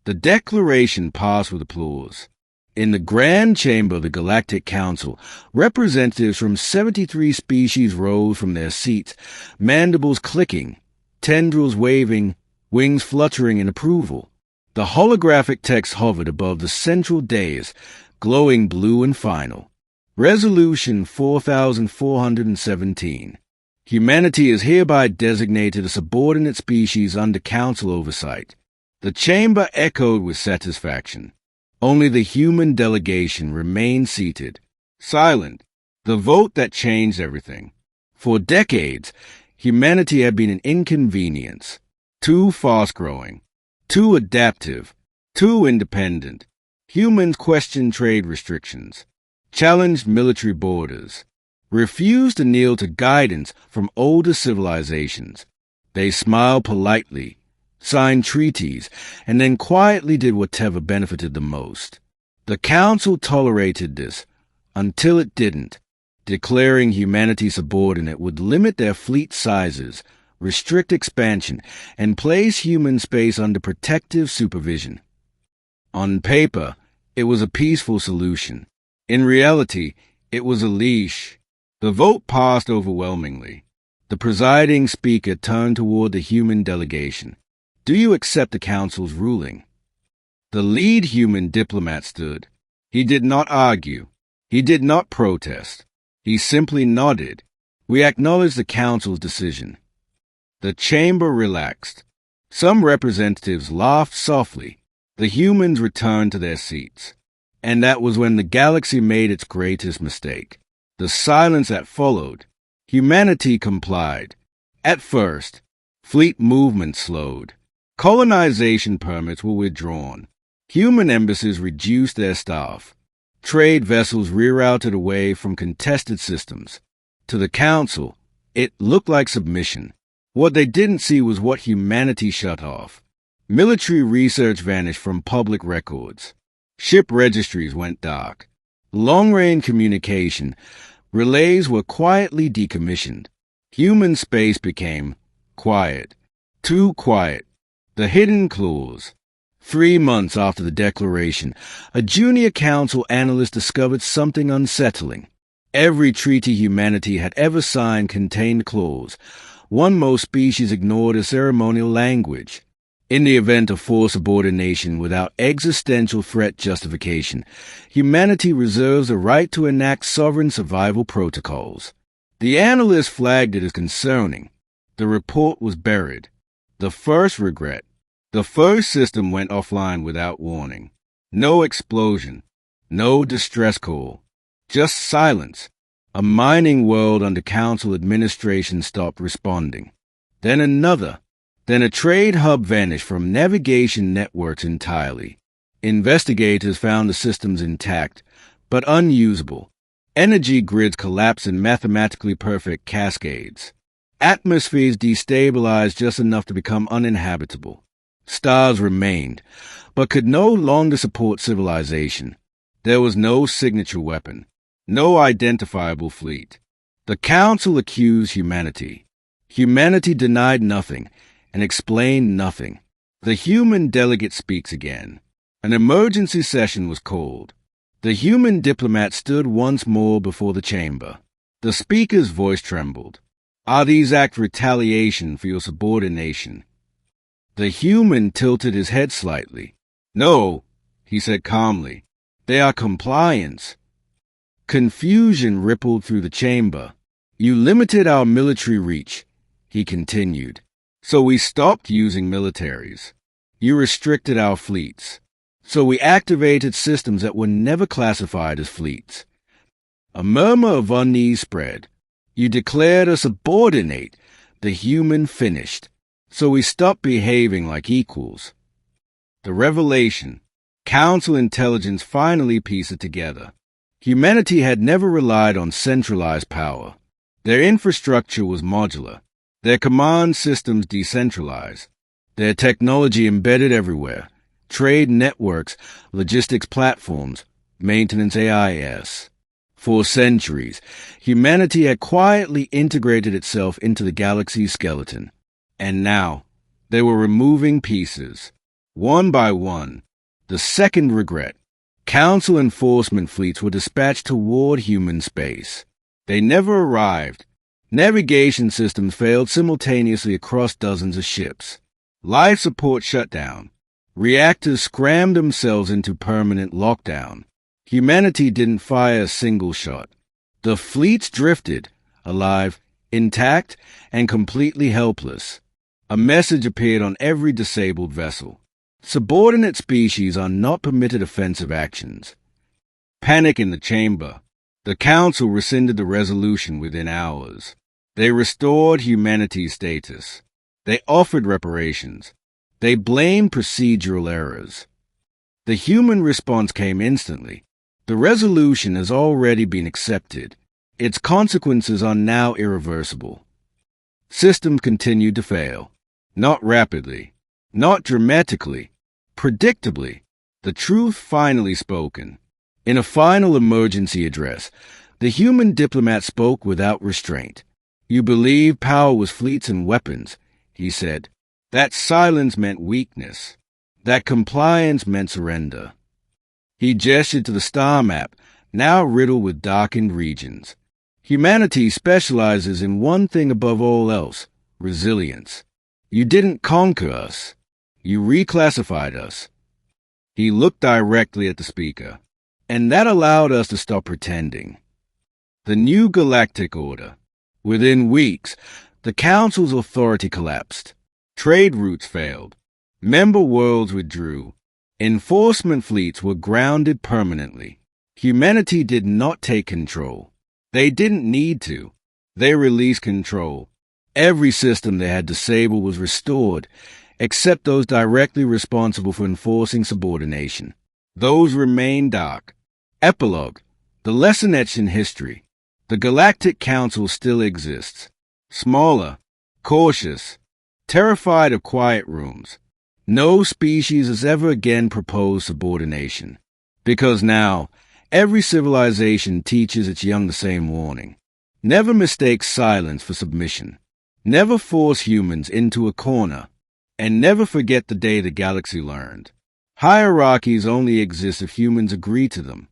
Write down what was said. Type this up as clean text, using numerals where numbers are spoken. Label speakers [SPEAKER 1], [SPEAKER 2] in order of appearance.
[SPEAKER 1] The declaration passed with applause. In the grand chamber of the Galactic Council, representatives from 73 species rose from their seats, mandibles clicking, tendrils waving, wings fluttering in approval. The holographic text hovered above the central dais, glowing blue and final. Resolution 4417. Humanity is hereby designated a subordinate species under Council oversight. The chamber echoed with satisfaction. Only the human delegation remained seated, silent, the vote that changed everything. For decades, humanity had been an inconvenience, too fast-growing, too adaptive, too independent. Humans questioned trade restrictions, challenged military borders, refused to kneel to guidance from older civilizations. They smiled politely, signed treaties, and then quietly did whatever benefited the most. The Council tolerated this until it didn't. Declaring humanity subordinate would limit their fleet sizes, restrict expansion, and place human space under protective supervision. On paper, it was a peaceful solution. In reality, it was a leash. The vote passed overwhelmingly. The presiding speaker turned toward the human delegation. Do you accept the Council's ruling? The lead human diplomat stood. He did not argue. He did not protest. He simply nodded. We acknowledge the Council's decision. The chamber relaxed. Some representatives laughed softly. The humans returned to their seats. And that was when the galaxy made its greatest mistake. The silence that followed. Humanity complied. At first, fleet movement slowed. Colonization permits were withdrawn. Human embassies reduced their staff. Trade vessels rerouted away from contested systems. To the Council, it looked like submission. What they didn't see was what humanity shut off. Military research vanished from public records. Ship registries went dark. Long-range communication relays were quietly decommissioned. Human space became quiet. Too quiet. The hidden clause. 3 months after the declaration, a junior council analyst discovered something unsettling. Every treaty humanity had ever signed contained a clause. One most species ignored as ceremonial language. In the event of forced subordination without existential threat justification, humanity reserves the right to enact sovereign survival protocols. The analyst flagged it as concerning. The report was buried. The first regret. The first system went offline without warning. No explosion. No distress call. Just silence. A mining world under council administration stopped responding. Then another. Then a trade hub vanished from navigation networks entirely. Investigators found the systems intact, but unusable. Energy grids collapsed in mathematically perfect cascades. Atmospheres destabilized just enough to become uninhabitable. Stars remained, but could no longer support civilization. There was no signature weapon, no identifiable fleet. The Council accused humanity. Humanity denied nothing and explained nothing. The human delegate speaks again. An emergency session was called. The human diplomat stood once more before the chamber. The speaker's voice trembled. Are these acts retaliation for your subordination? The human tilted his head slightly. No, he said calmly. They are compliance. Confusion rippled through the chamber. You limited our military reach, he continued. So we stopped using militaries. You restricted our fleets. So we activated systems that were never classified as fleets. A murmur of unease spread. You declared us subordinate. The human finished. So we stopped behaving like equals. The revelation. Council intelligence finally pieced it together. Humanity had never relied on centralized power. Their infrastructure was modular. Their command systems decentralized. Their technology embedded everywhere. Trade networks, logistics platforms, maintenance AIS. For centuries, humanity had quietly integrated itself into the galaxy's skeleton. And now, they were removing pieces. One by one, the second regret, Council enforcement fleets were dispatched toward human space. They never arrived. Navigation systems failed simultaneously across dozens of ships. Life support shut down. Reactors scrammed themselves into permanent lockdown. Humanity didn't fire a single shot. The fleets drifted, alive, intact, and completely helpless. A message appeared on every disabled vessel. Subordinate species are not permitted offensive actions. Panic in the chamber. The Council rescinded the resolution within hours. They restored humanity's status. They offered reparations. They blamed procedural errors. The human response came instantly. The resolution has already been accepted. Its consequences are now irreversible. Systems continued to fail. Not rapidly. Not dramatically. Predictably. The truth finally spoken. In a final emergency address, the human diplomat spoke without restraint. You believe power was fleets and weapons, he said. That silence meant weakness. That compliance meant surrender. He gestured to the star map, now riddled with darkened regions. Humanity specializes in one thing above all else, resilience. You didn't conquer us. You reclassified us. He looked directly at the speaker, and that allowed us to stop pretending. The new galactic order. Within weeks, the Council's authority collapsed. Trade routes failed. Member worlds withdrew. Enforcement fleets were grounded permanently. Humanity did not take control. They didn't need to. They released control. Every system they had disabled was restored, except those directly responsible for enforcing subordination. Those remained dark. Epilogue. The lesson etched in history. The Galactic Council still exists. Smaller, cautious, terrified of quiet rooms. No species has ever again proposed subordination. Because now, every civilization teaches its young the same warning. Never mistake silence for submission. Never force humans into a corner. And never forget the day the galaxy learned. Hierarchies only exist if humans agree to them.